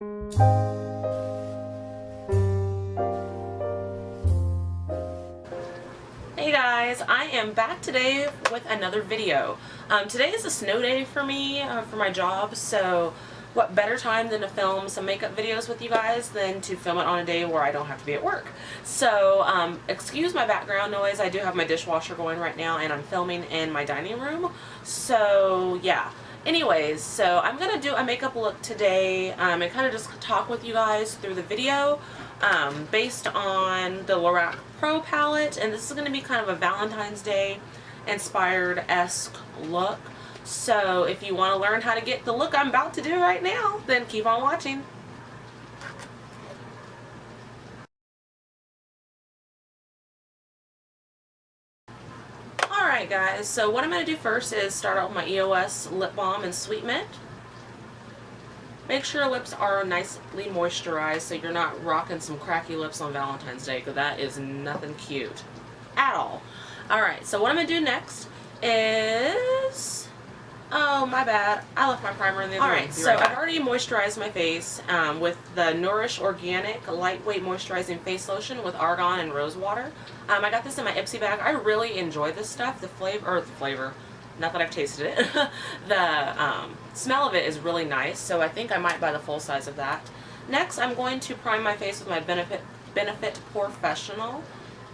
Hey guys, I am back today with another video. Today is a snow day for me, for my job, so what better time than to film some makeup videos with you guys than to film it on a day where I don't have to be at work. So, excuse my background noise. I do have my dishwasher going right now and I'm filming in my dining room. So, yeah. Anyways, so I'm going to do a makeup look today and kind of just talk with you guys through the video based on the Lorac Pro palette, and this is going to be kind of a Valentine's Day inspired-esque look. So if you want to learn how to get the look I'm about to do right now, then keep on watching. Alright guys, so what I'm going to do first is start out with my EOS Lip Balm in Sweet Mint. Make sure your lips are nicely moisturized so you're not rocking some cracky lips on Valentine's Day, because that is nothing cute at all. Alright, so what I'm going to do next is... Oh, my bad. I left my primer in the other room. Alright, so I've already moisturized my face with the Nourish Organic Lightweight Moisturizing Face Lotion with Argan and Rose Water. I got this in my Ipsy bag. I really enjoy this stuff. The flavor, not that I've tasted it. The smell of it is really nice, so I think I might buy the full size of that. Next, I'm going to prime my face with my Benefit Porefessional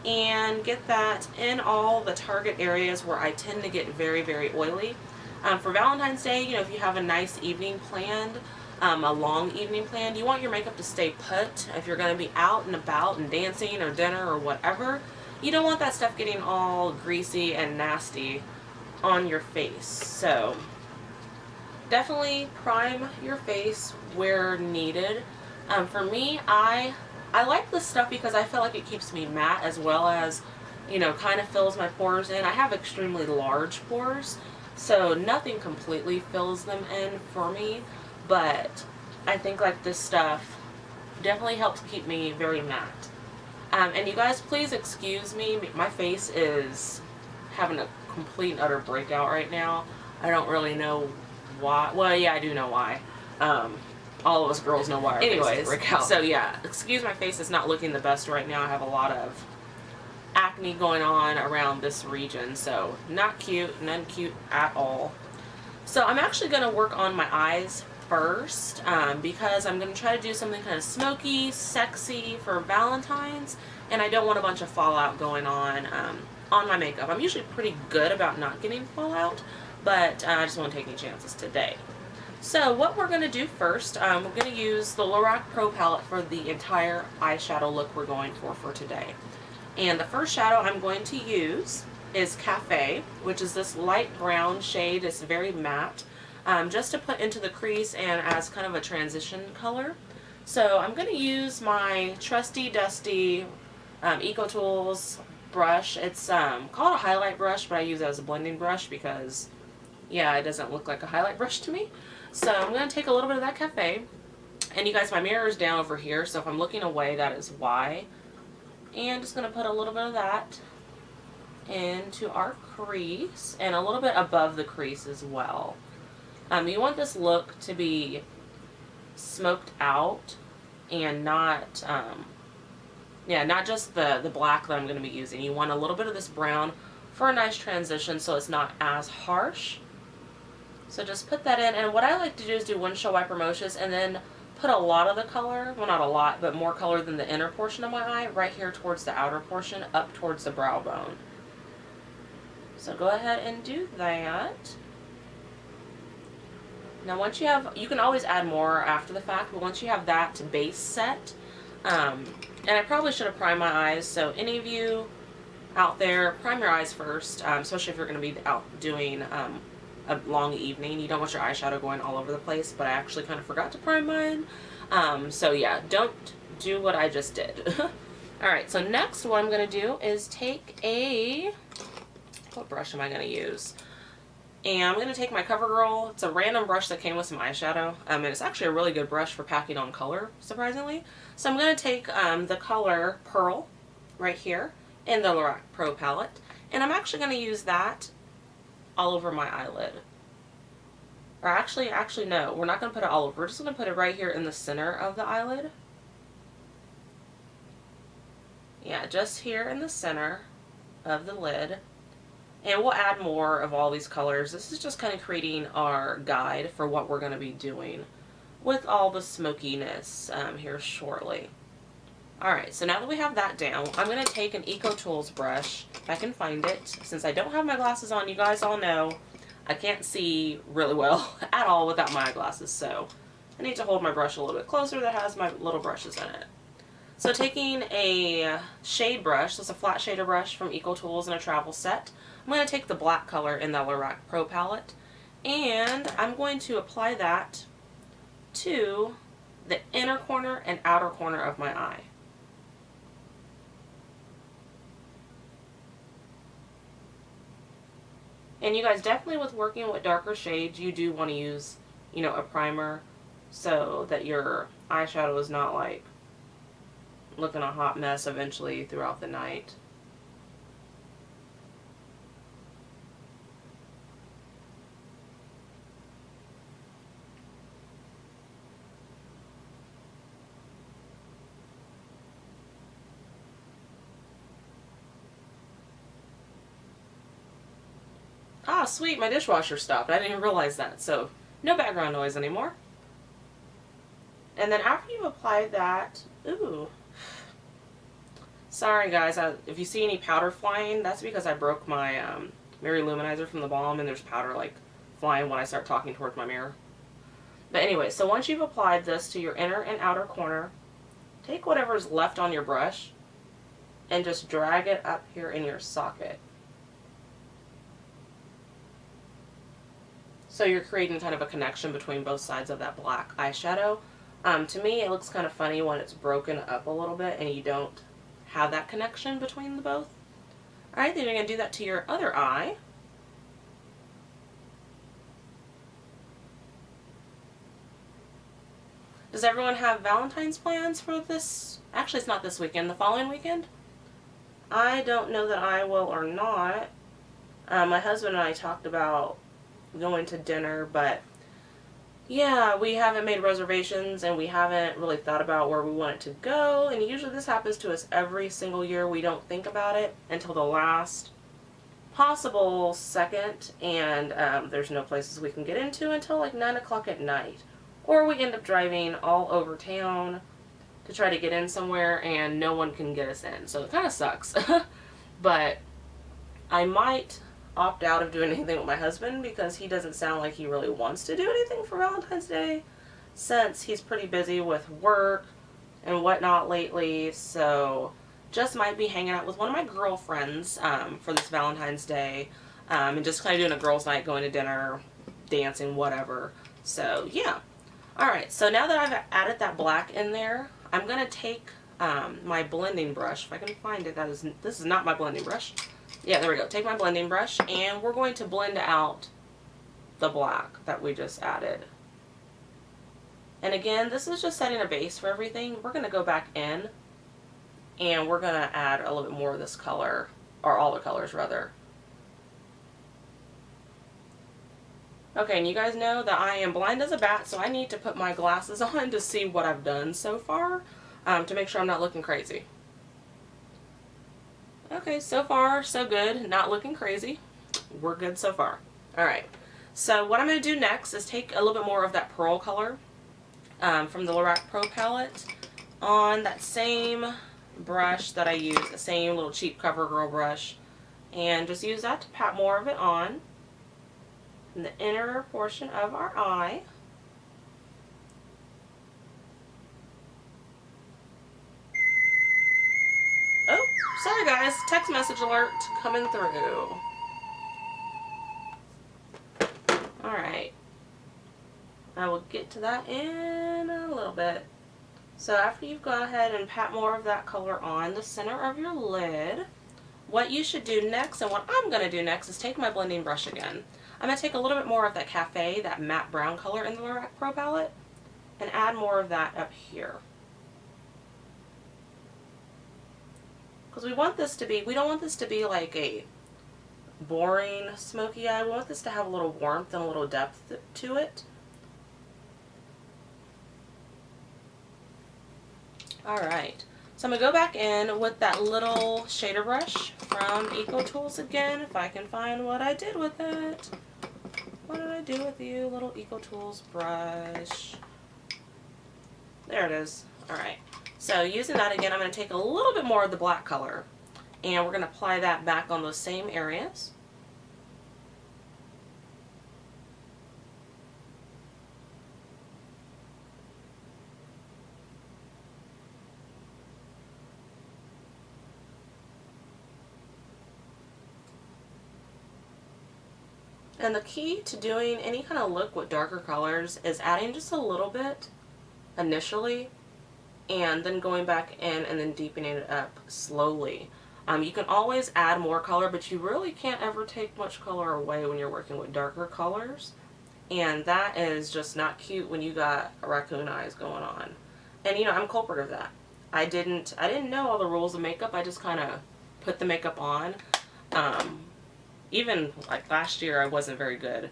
and get that in all the target areas where I tend to get very, very oily. For Valentine's Day, you know, if you have a nice evening planned, a long evening planned, you want your makeup to stay put. If you're going to be out and about and dancing or dinner or whatever, you don't want that stuff getting all greasy and nasty on your face. So definitely prime your face where needed. For me, I like this stuff because I feel like it keeps me matte as well as, you know, kind of fills my pores in. I have extremely large pores, so nothing completely fills them in for me, but I think like this stuff definitely helps keep me very matte. And you guys, please excuse me, my face is having a complete and utter breakout right now. I don't really know why. Well, yeah, I do know why. All of us girls know why our faces break out. So yeah, excuse my face is not looking the best right now. I have a lot of acne going on around this region, so not cute, none cute at all. So I'm actually going to work on my eyes first because I'm going to try to do something kind of smoky, sexy for Valentine's, and I don't want a bunch of fallout going on my makeup. I'm usually pretty good about not getting fallout, but I just won't take any chances today. So what we're going to do first, we're going to use the Lorac Pro palette for the entire eyeshadow look we're going for today. And the first shadow I'm going to use is Cafe, which is this light brown shade. It's very matte, just to put into the crease and as kind of a transition color. So I'm going to use my trusty dusty Eco Tools brush. It's called a highlight brush, but I use it as a blending brush because, yeah, it doesn't look like a highlight brush to me. So I'm going to take a little bit of that Cafe. And you guys, my mirror is down over here, so if I'm looking away, that is why. And just going to put a little bit of that into our crease and a little bit above the crease as well. You want this look to be smoked out and not, not just the black that I'm going to be using. You want a little bit of this brown for a nice transition so it's not as harsh. So just put that in, and what I like to do is do windshield wiper motions and then put a lot of the color, well not a lot, but more color than the inner portion of my eye, right here towards the outer portion, up towards the brow bone. So go ahead and do that. Now once you have, you can always add more after the fact, but once you have that base set, and I probably should have primed my eyes, so any of you out there, prime your eyes first, especially if you're going to be out doing a long evening. You don't want your eyeshadow going all over the place, but I actually kind of forgot to prime mine. So yeah, don't do what I just did. Alright, so next what I'm going to do is take a, what brush am I going to use? And I'm going to take my CoverGirl. It's a random brush that came with some eyeshadow. And it's actually a really good brush for packing on color, surprisingly. So I'm going to take the color Pearl right here in the Lorac Pro palette. And I'm actually going to use that all over my eyelid. Or actually no, we're not going to put it all over. We're just going to put it right here in the center of the eyelid. Yeah, just here in the center of the lid. And we'll add more of all these colors. This is just kind of creating our guide for what we're going to be doing with all the smokiness here shortly. Alright, so now that we have that down, I'm going to take an Eco Tools brush, if I can find it. Since I don't have my glasses on, you guys all know I can't see really well at all without my eyeglasses, so I need to hold my brush a little bit closer that has my little brushes in it. So taking a shade brush, this is a flat shader brush from Eco Tools in a travel set, I'm going to take the black color in the Lorac Pro palette, and I'm going to apply that to the inner corner and outer corner of my eye. And you guys, definitely with working with darker shades, you do want to use, you know, a primer so that your eyeshadow is not like looking a hot mess eventually throughout the night. Ah, sweet, my dishwasher stopped. I didn't even realize that. So, no background noise anymore. And then after you've applied that, ooh. Sorry guys, if you see any powder flying, that's because I broke my mirror luminizer from the Balm, and there's powder like flying when I start talking towards my mirror. But anyway, so once you've applied this to your inner and outer corner, take whatever's left on your brush and just drag it up here in your socket. So you're creating kind of a connection between both sides of that black eyeshadow. To me, it looks kind of funny when it's broken up a little bit and you don't have that connection between the both. Alright, then you're going to do that to your other eye. Does everyone have Valentine's plans for this? Actually, it's not this weekend, the following weekend? I don't know that I will or not. My husband and I talked about going to dinner, but yeah, we haven't made reservations and we haven't really thought about where we want it to go, and usually this happens to us every single year. We don't think about it until the last possible second, and there's no places we can get into until like 9 o'clock at night, or we end up driving all over town to try to get in somewhere and no one can get us in, so it kind of sucks. But I might opt out of doing anything with my husband because he doesn't sound like he really wants to do anything for Valentine's Day, since he's pretty busy with work and whatnot lately. So just might be hanging out with one of my girlfriends for this Valentine's Day, and just kind of doing a girls' night, going to dinner, dancing, whatever. So yeah. Alright, so now that I've added that black in there, I'm going to take my blending brush. If I can find it, this is not my blending brush. Yeah, there we go. Take my blending brush, and we're going to blend out the black that we just added. And again, this is just setting a base for everything. We're going to go back in, and we're going to add a little bit more of this color, or all the colors rather. Okay, and you guys know that I am blind as a bat, so I need to put my glasses on to see what I've done so far, to make sure I'm not looking crazy. Okay, so far so good. Not looking crazy. We're good so far. Alright, so what I'm going to do next is take a little bit more of that pearl color from the Lorac Pro palette on that same brush that I used, the same little cheap CoverGirl brush, and just use that to pat more of it on in the inner portion of our eye. Oh, sorry guys, text message alert coming through. Alright, I will get to that in a little bit. So after you've gone ahead and pat more of that color on the center of your lid, what you should do next, and what I'm going to do next, is take my blending brush again. I'm going to take a little bit more of that Cafe, that matte brown color in the Lorac Pro palette, and add more of that up here. Because we want this to be, we don't want this to be like a boring smoky eye. We want this to have a little warmth and a little depth to it. Alright, so I'm going to go back in with that little shader brush from Eco Tools again, if I can find what I did with it. What did I do with you, little Eco Tools brush? There it is. Alright, so using that again, I'm going to take a little bit more of the black color, and we're going to apply that back on those same areas. And the key to doing any kind of look with darker colors is adding just a little bit initially and then going back in and then deepening it up slowly. You can always add more color, but you really can't ever take much color away when you're working with darker colors. And that is just not cute when you got raccoon eyes going on. And you know, I'm culprit of that. I didn't know all the rules of makeup. I just kind of put the makeup on. Even like last year, I wasn't very good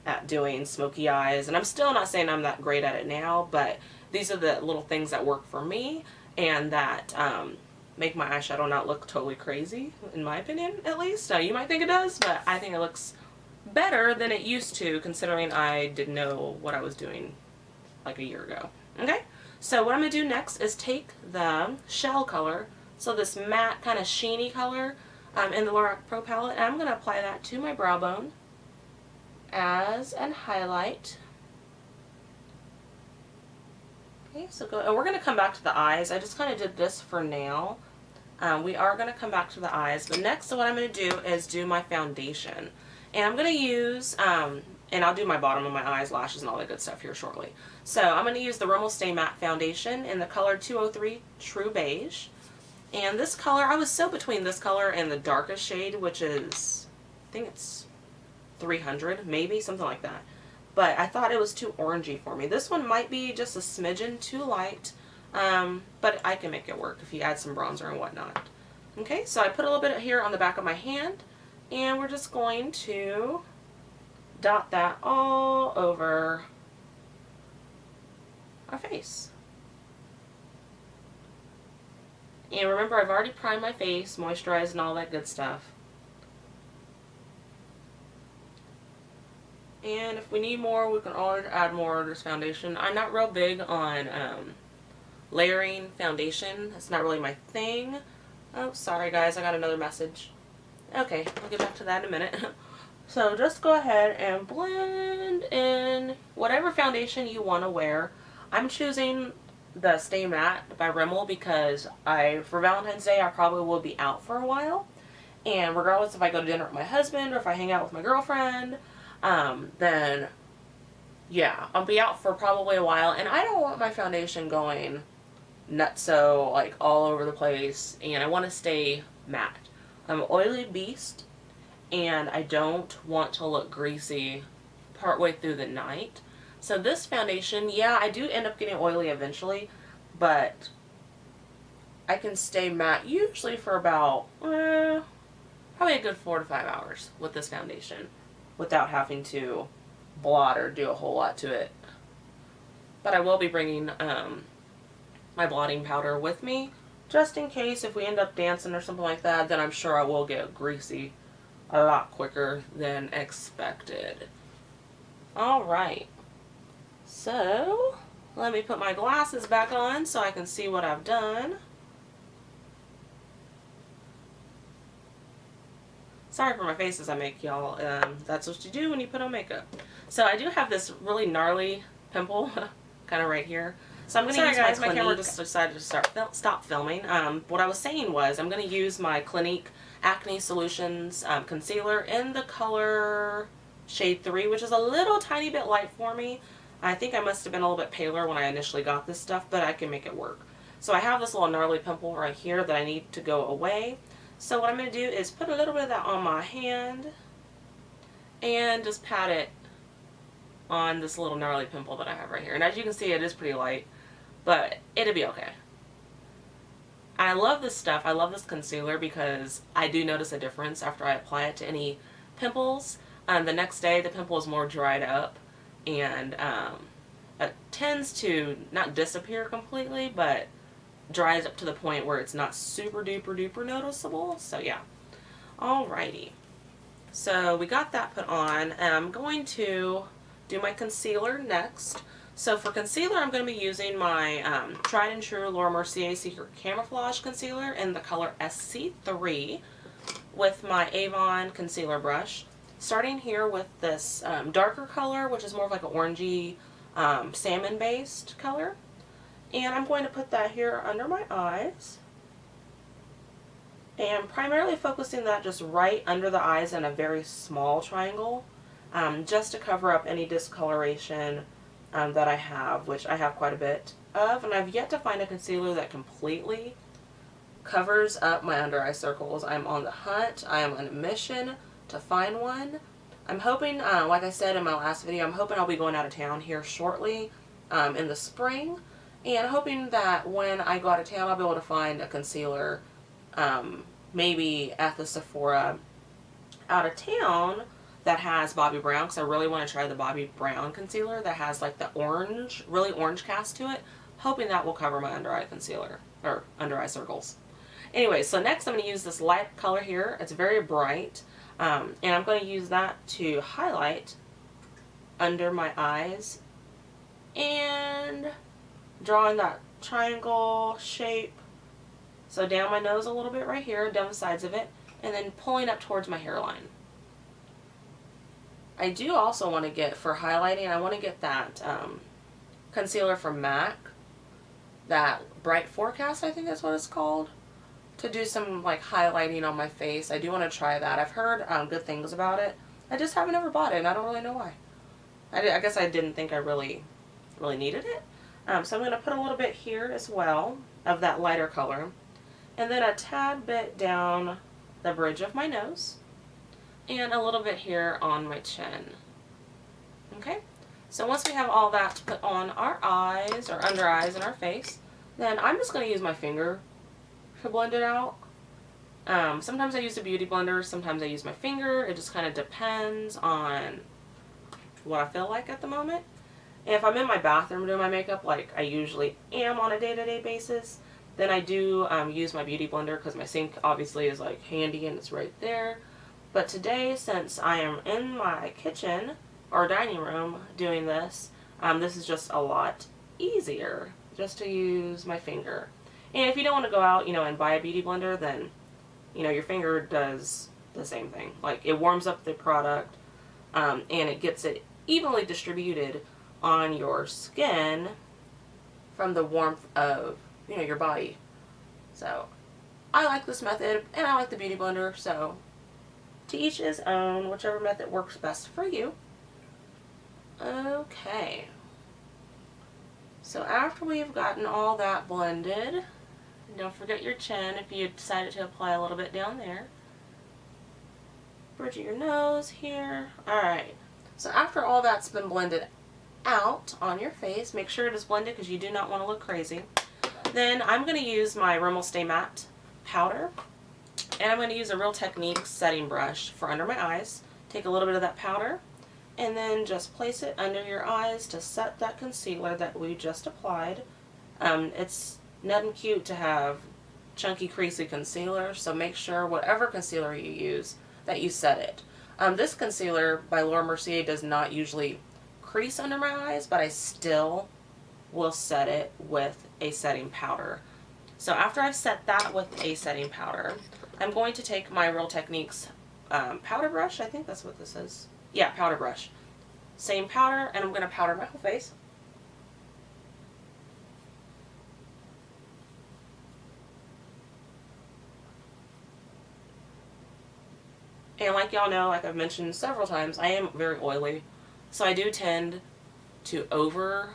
at doing smoky eyes, and I'm still not saying I'm that great at it now, but these are the little things that work for me and that make my eyeshadow not look totally crazy, in my opinion, at least. You might think it does, but I think it looks better than it used to, considering I didn't know what I was doing like a year ago. Okay, so what I'm going to do next is take the shell color, so this matte kind of sheeny color, in the Lorac Pro palette, and I'm going to apply that to my brow bone as an highlight. Okay, so and we're going to come back to the eyes. I just kind of did this for now. We are going to come back to the eyes, but next what I'm going to do is do my foundation. And I'm going to use, and I'll do my bottom of my eyes, lashes, and all that good stuff here shortly. So I'm going to use the Rimmel Stay Matte Foundation in the color 203 True Beige. And this color, I was so between this color and the darkest shade, which is, I think it's 300, maybe, something like that. But I thought it was too orangey for me. This one might be just a smidgen too light, but I can make it work if you add some bronzer and whatnot. Okay, so I put a little bit here on the back of my hand, and we're just going to dot that all over our face. And remember, I've already primed my face, moisturized, and all that good stuff. And if we need more, we can always add more of this foundation. I'm not real big on layering foundation. That's not really my thing. Oh, sorry guys, I got another message. Okay, I'll get back to that in a minute. So just go ahead and blend in whatever foundation you want to wear. I'm choosing the Stay Matte by Rimmel because for Valentine's Day I probably will be out for a while, and regardless if I go to dinner with my husband or if I hang out with my girlfriend, then yeah, I'll be out for probably a while, and I don't want my foundation going nutso like all over the place, and I want to stay matte. I'm an oily beast, and I don't want to look greasy partway through the night. So this foundation, yeah, I do end up getting oily eventually, but I can stay matte usually for about probably a good 4 to 5 hours with this foundation without having to blot or do a whole lot to it. But I will be bringing my blotting powder with me just in case if we end up dancing or something like that, then I'm sure I will get greasy a lot quicker than expected. Alright. So, let me put my glasses back on so I can see what I've done. Sorry for my faces I make, y'all. That's what you do when you put on makeup. So I do have this really gnarly pimple, kind of right here. So I'm going to use my Clinique. My camera just decided to stop filming. What I was saying was I'm going to use my Clinique Acne Solutions concealer in the color shade 3, which is a little tiny bit light for me. I think I must have been a little bit paler when I initially got this stuff, but I can make it work. So I have this little gnarly pimple right here that I need to go away. So what I'm going to do is put a little bit of that on my hand and just pat it on this little gnarly pimple that I have right here. And as you can see, it is pretty light, but it'll be okay. I love this stuff. I love this concealer because I do notice a difference after I apply it to any pimples. The next day the pimple is more dried up, and it tends to not disappear completely, but dries up to the point where it's not super duper duper noticeable. So yeah. Alrighty. So we got that put on, and I'm going to do my concealer next. So for concealer, I'm going to be using my tried and true Laura Mercier Secret Camouflage Concealer in the color SC3 with my Avon concealer brush. Starting here with this darker color, which is more of like an orangey salmon-based color. And I'm going to put that here under my eyes. And primarily focusing that just right under the eyes in a very small triangle, just to cover up any discoloration that I have, which I have quite a bit of. And I've yet to find a concealer that completely covers up my under eye circles. I'm on the hunt. I am on a mission to find one. I'm hoping, like I said in my last video, I'm hoping I'll be going out of town here shortly in the spring. And hoping that when I go out of town, I'll be able to find a concealer maybe at the Sephora out of town that has Bobbi Brown, because I really want to try the Bobbi Brown concealer that has like the orange, really orange cast to it. Hoping that will cover my under eye concealer, or under eye circles. Anyway, so next I'm going to use this light color here. It's very bright, and I'm going to use that to highlight under my eyes and drawing that triangle shape. So down my nose a little bit right here, down the sides of it, and then pulling up towards my hairline. I do also want to get, for highlighting, I want to get that concealer from MAC, that Bright Forecast, I think that's what it's called, to do some like highlighting on my face. I do want to try that. I've heard good things about it. I just haven't ever bought it, and I don't really know why. I guess I didn't think I really needed it. So I'm going to put a little bit here as well of that lighter color. And then a tad bit down the bridge of my nose. And a little bit here on my chin. Okay? So once we have all that put on our eyes, or under eyes and our face, then I'm just going to use my finger to blend it out. Sometimes I use a beauty blender, sometimes I use my finger. It just kind of depends on what I feel like at the moment. And if I'm in my bathroom doing my makeup, like I usually am on a day-to-day basis, then I do use my beauty blender, because my sink obviously is like handy and it's right there. But today, since I am in my kitchen or dining room doing this, this is just a lot easier just to use my finger. And if you don't want to go out, and buy a beauty blender, then, your finger does the same thing. Like, it warms up the product, and it gets it evenly distributed on your skin from the warmth of, your body. So, I like this method, and I like the beauty blender, so to each his own, whichever method works best for you. Okay. So after we've gotten all that blended, don't forget your chin if you decided to apply a little bit down there. Bridge of your nose here. Alright. So after all that's been blended out on your face, make sure it is blended because you do not want to look crazy. Then I'm going to use my Rimmel Stay Matte powder. And I'm going to use a Real Technique setting brush for under my eyes. Take a little bit of that powder and then just place it under your eyes to set that concealer that we just applied. It's nothing cute to have chunky, creasy concealer, so make sure whatever concealer you use that you set it. This concealer by Laura Mercier does not usually crease under my eyes, but I still will set it with a setting powder. So after I've set that with a setting powder, I'm going to take my Real Techniques powder brush. I think that's what this is. Yeah, powder brush. Same powder, and I'm going to powder my whole face. And like y'all know, like I've mentioned several times, I am very oily. So I do tend to over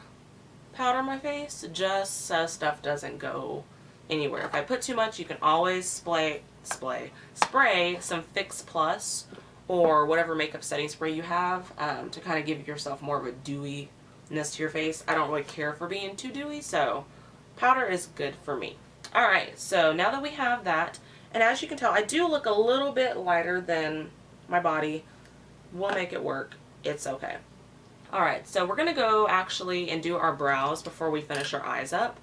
powder my face just so stuff doesn't go anywhere. If I put too much, you can always spray some Fix Plus or whatever makeup setting spray you have to kind of give yourself more of a dewiness to your face. I don't really care for being too dewy, so powder is good for me. Alright, so now that we have that, and as you can tell, I do look a little bit lighter than my body. We'll make it work. It's okay. Alright, so we're going to go actually and do our brows before we finish our eyes up.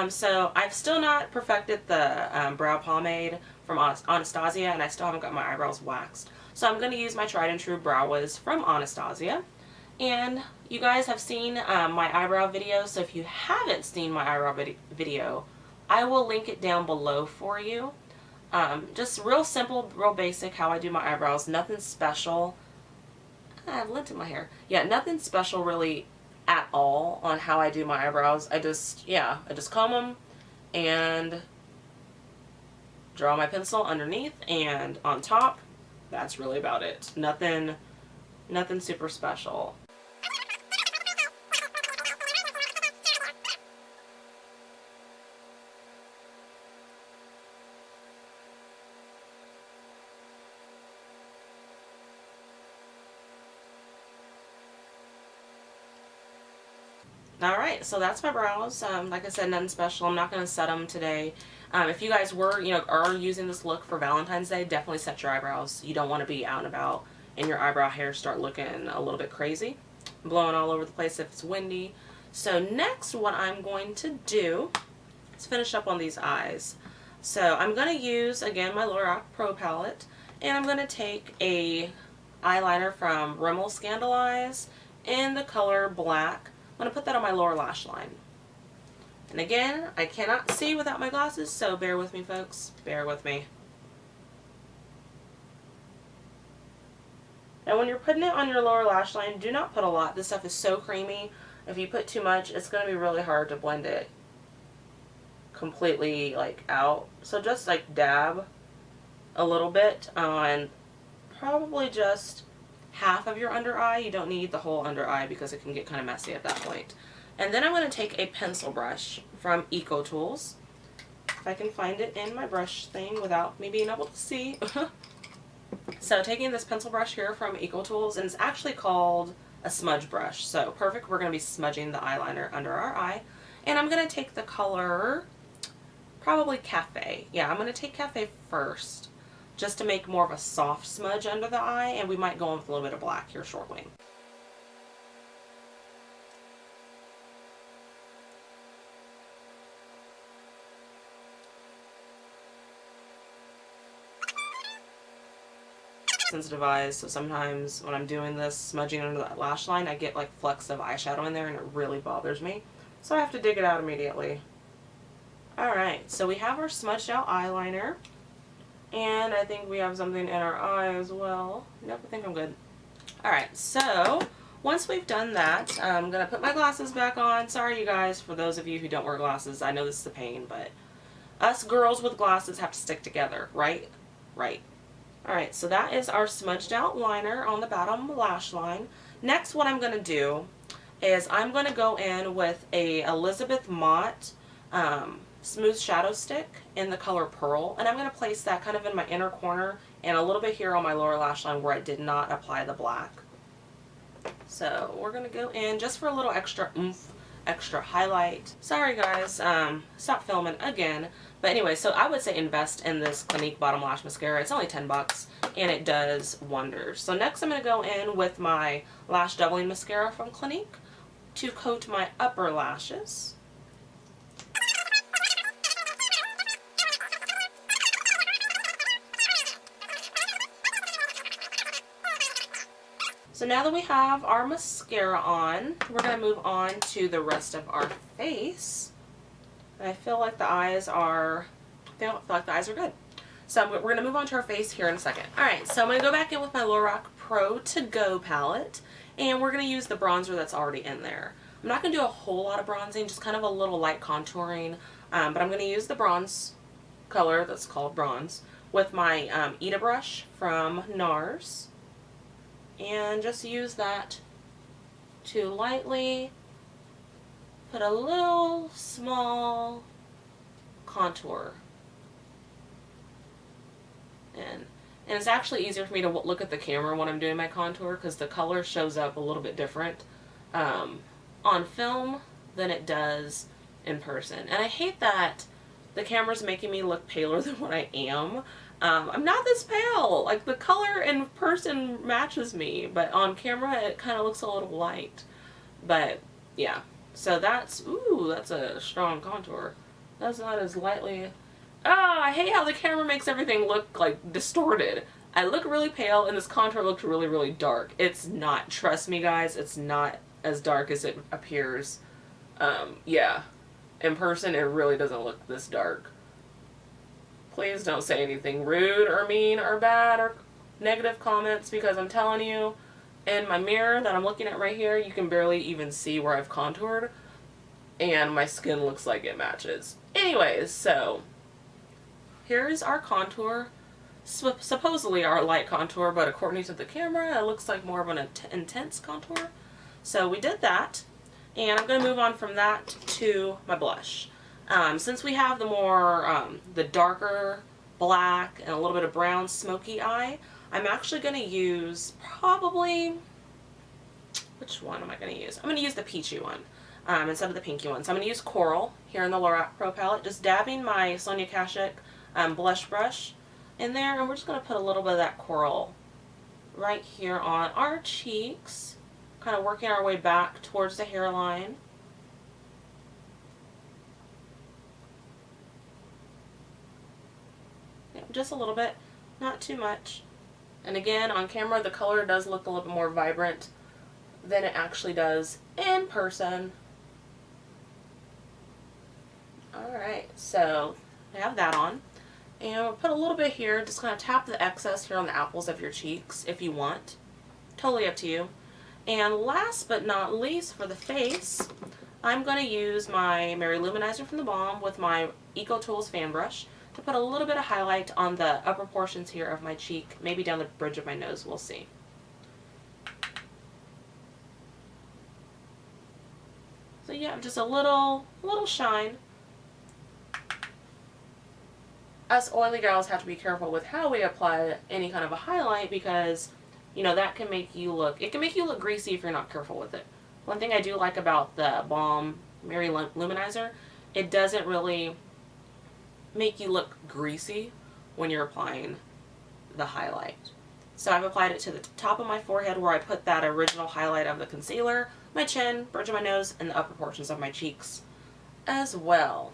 So I've still not perfected the brow pomade from Anastasia, and I still haven't got my eyebrows waxed. So I'm going to use my tried and true Brow Wiz from Anastasia. And you guys have seen my eyebrow video, so if you haven't seen my eyebrow video, I will link it down below for you. Just real simple, real basic how I do my eyebrows. Nothing special. I have lint in my hair. Yeah, nothing special really at all on how I do my eyebrows. I just comb them and draw my pencil underneath and on top. That's really about it. Nothing super special. Alright, so that's my brows. Like I said, nothing special. I'm not going to set them today. If you guys are using this look for Valentine's Day, definitely set your eyebrows. You don't want to be out and about and your eyebrow hairs start looking a little bit crazy, blowing all over the place if it's windy. So next, what I'm going to do is finish up on these eyes. So I'm going to use, again, my Lorac Pro palette, and I'm going to take a eyeliner from Rimmel Scandeleyes in the color Black. I'm going to put that on my lower lash line. And again, I cannot see without my glasses, so bear with me, folks. Bear with me. And when you're putting it on your lower lash line, do not put a lot. This stuff is so creamy. If you put too much, it's going to be really hard to blend it completely out. So just dab a little bit on probably just half of your under eye. You don't need the whole under eye because it can get kind of messy at that point. And then I'm going to take a pencil brush from Eco Tools. If I can find it in my brush thing without me being able to see. So taking this pencil brush here from Eco Tools, and it's actually called a smudge brush. So perfect. We're going to be smudging the eyeliner under our eye. And I'm going to take the color probably Cafe. Yeah, I'm going to take Cafe first, just to make more of a soft smudge under the eye, and we might go in with a little bit of black here shortly. Sensitive eyes, so sometimes when I'm doing this smudging under that lash line, I get flecks of eyeshadow in there and it really bothers me. So I have to dig it out immediately. Alright, so we have our smudged out eyeliner. And I think we have something in our eye as well. Nope, I think I'm good. Alright, so once we've done that, I'm going to put my glasses back on. Sorry, you guys, for those of you who don't wear glasses. I know this is a pain, but us girls with glasses have to stick together, right? Right. Alright, so that is our smudged out liner on the bottom lash line. Next, what I'm going to do is I'm going to go in with a Elizabeth Mott smooth shadow stick in the color Pearl, and I'm going to place that kind of in my inner corner and a little bit here on my lower lash line where I did not apply the black. So we're going to go in just for a little extra oomph, extra highlight. Sorry guys, stop filming again. But anyway, so I would say invest in this Clinique Bottom Lash Mascara. It's only 10 bucks and it does wonders. So next I'm going to go in with my Lash Doubling Mascara from Clinique to coat my upper lashes. So now that we have our mascara on, we're going to move on to the rest of our face. And I feel like the eyes are, good. So we're going to move on to our face here in a second. Alright, so I'm going to go back in with my Lorac Pro To Go palette, and we're going to use the bronzer that's already in there. I'm not going to do a whole lot of bronzing, just kind of a little light contouring, but I'm going to use the bronze color that's called bronze with my Ita brush from NARS. And just use that to lightly put a little small contour in. And it's actually easier for me to look at the camera when I'm doing my contour because the color shows up a little bit different on film than it does in person. And I hate that the camera's making me look paler than what I am. I'm not this pale. Like, the color in person matches me, but on camera it kind of looks a little light. But yeah, so that's, ooh, that's a strong contour. That's not as lightly. Ah, I hate how the camera makes everything look like distorted. I look really pale and this contour looks really, really dark. It's not. Trust me, guys, it's not as dark as it appears. Yeah. In person, it really doesn't look this dark. Please don't say anything rude or mean or bad or negative comments, because I'm telling you, in my mirror that I'm looking at right here, you can barely even see where I've contoured, and my skin looks like it matches. Anyways, so here's our contour. Supposedly our light contour, but according to the camera, it looks like more of an intense contour. So we did that, and I'm going to move on from that to my blush. Since we have the more, the darker black and a little bit of brown smoky eye, I'm actually going to use probably, which one am I going to use? I'm going to use the peachy one instead of the pinky one. So I'm going to use Coral here in the Lorac Pro palette, just dabbing my Sonia Kashuk blush brush in there, and we're just going to put a little bit of that coral right here on our cheeks, kind of working our way back towards the hairline. Just a little bit, not too much. And again, on camera the color does look a little bit more vibrant than it actually does in person. Alright, so I have that on. And we'll put a little bit here, just kind of tap the excess here on the apples of your cheeks if you want. Totally up to you. And last but not least, for the face, I'm going to use my Mary Luminizer from the Balm with my Eco Tools fan brush to put a little bit of highlight on the upper portions here of my cheek, maybe down the bridge of my nose, we'll see. So yeah, just a little shine. Us oily gals have to be careful with how we apply any kind of a highlight, because, you know, that can make you look, it can make you look greasy if you're not careful with it. One thing I do like about the Balm Mary Luminizer, it doesn't really make you look greasy when you're applying the highlight. So I've applied it to the top of my forehead where I put that original highlight of the concealer, my chin, bridge of my nose, and the upper portions of my cheeks as well.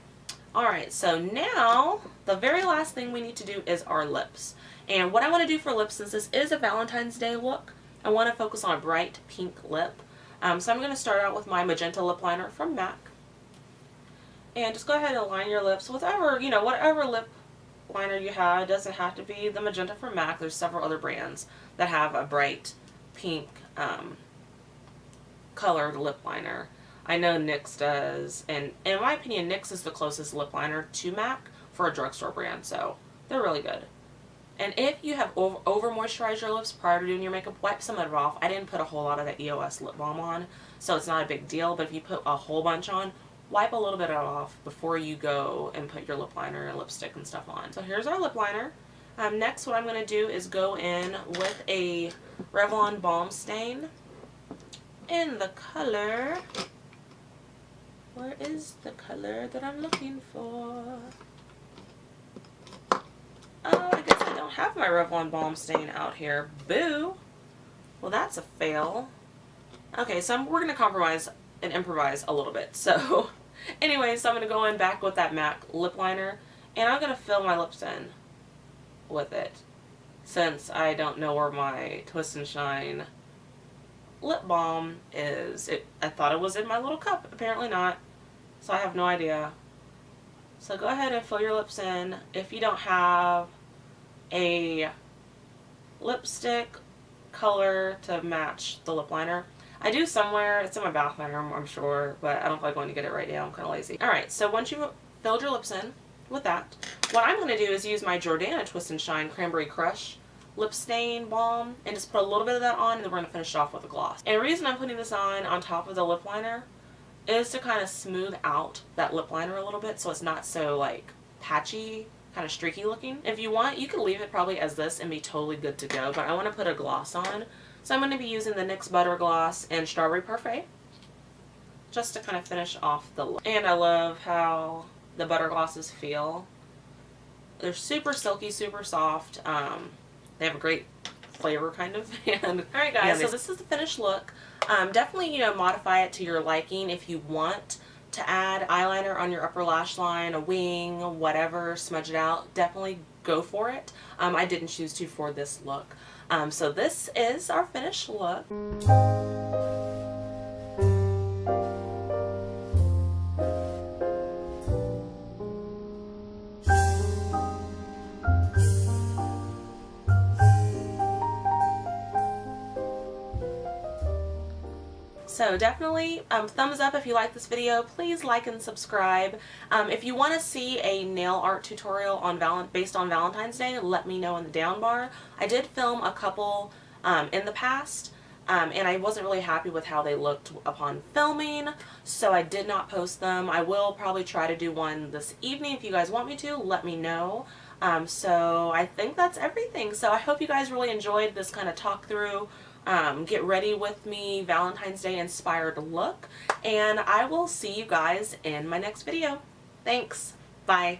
Alright, so now the very last thing we need to do is our lips. And what I want to do for lips, since this is a Valentine's Day look, I want to focus on a bright pink lip. So I'm going to start out with my Magenta Lipliner from MAC. And just go ahead and line your lips with whatever, you know, whatever lip liner you have. It doesn't have to be the Magenta from MAC. There's several other brands that have a bright pink colored lip liner. I know NYX does, and in my opinion, NYX is the closest lip liner to MAC for a drugstore brand, so they're really good. And if you have over moisturized your lips prior to doing your makeup, wipe some of it off. I didn't put a whole lot of the EOS lip balm on, so it's not a big deal, but if you put a whole bunch on, wipe a little bit off before you go and put your lip liner and lipstick and stuff on. So here's our lip liner. Next, what I'm going to do is go in with a Revlon Balm Stain in the color... Where is the color that I'm looking for? Oh, I guess I don't have my Revlon Balm Stain out here. Boo! Well, that's a fail. Okay, so we're going to compromise and improvise a little bit. So, anyway, so I'm going to go in back with that MAC lip liner, and I'm going to fill my lips in with it, since I don't know where my Twist and Shine lip balm is. I thought it was in my little cup. Apparently not. So I have no idea. So go ahead and fill your lips in. If you don't have a lipstick color to match the lip liner, I do somewhere. It's in my bathroom, I'm sure, but I don't feel like going to get it right now. I'm kind of lazy. Alright, so once you've filled your lips in with that, what I'm going to do is use my Jordana Twist and Shine Cranberry Crush lip stain balm and just put a little bit of that on, and then we're going to finish it off with a gloss. And the reason I'm putting this on top of the lip liner is to kind of smooth out that lip liner a little bit so it's not so like patchy, kind of streaky looking. If you want, you can leave it probably as this and be totally good to go, but I want to put a gloss on. So I'm going to be using the NYX Butter Gloss and Strawberry Parfait just to kind of finish off the look. And I love how the butter glosses feel. They're super silky, super soft. They have a great flavor, kind of. And alright guys, so this is the finished look. Definitely, you know, modify it to your liking. If you want to add eyeliner on your upper lash line, a wing, whatever, smudge it out, definitely go for it. I didn't choose to for this look. So this is our finished look. So definitely thumbs up if you like this video. Please like and subscribe. If you want to see a nail art tutorial on based on Valentine's Day, let me know in the down bar. I did film a couple in the past, and I wasn't really happy with how they looked upon filming, so I did not post them. I will probably try to do one this evening. If you guys want me to, let me know. So I think that's everything. So I hope you guys really enjoyed this kind of talk through, get ready with me Valentine's Day inspired look, and I will see you guys in my next video. Thanks. Bye.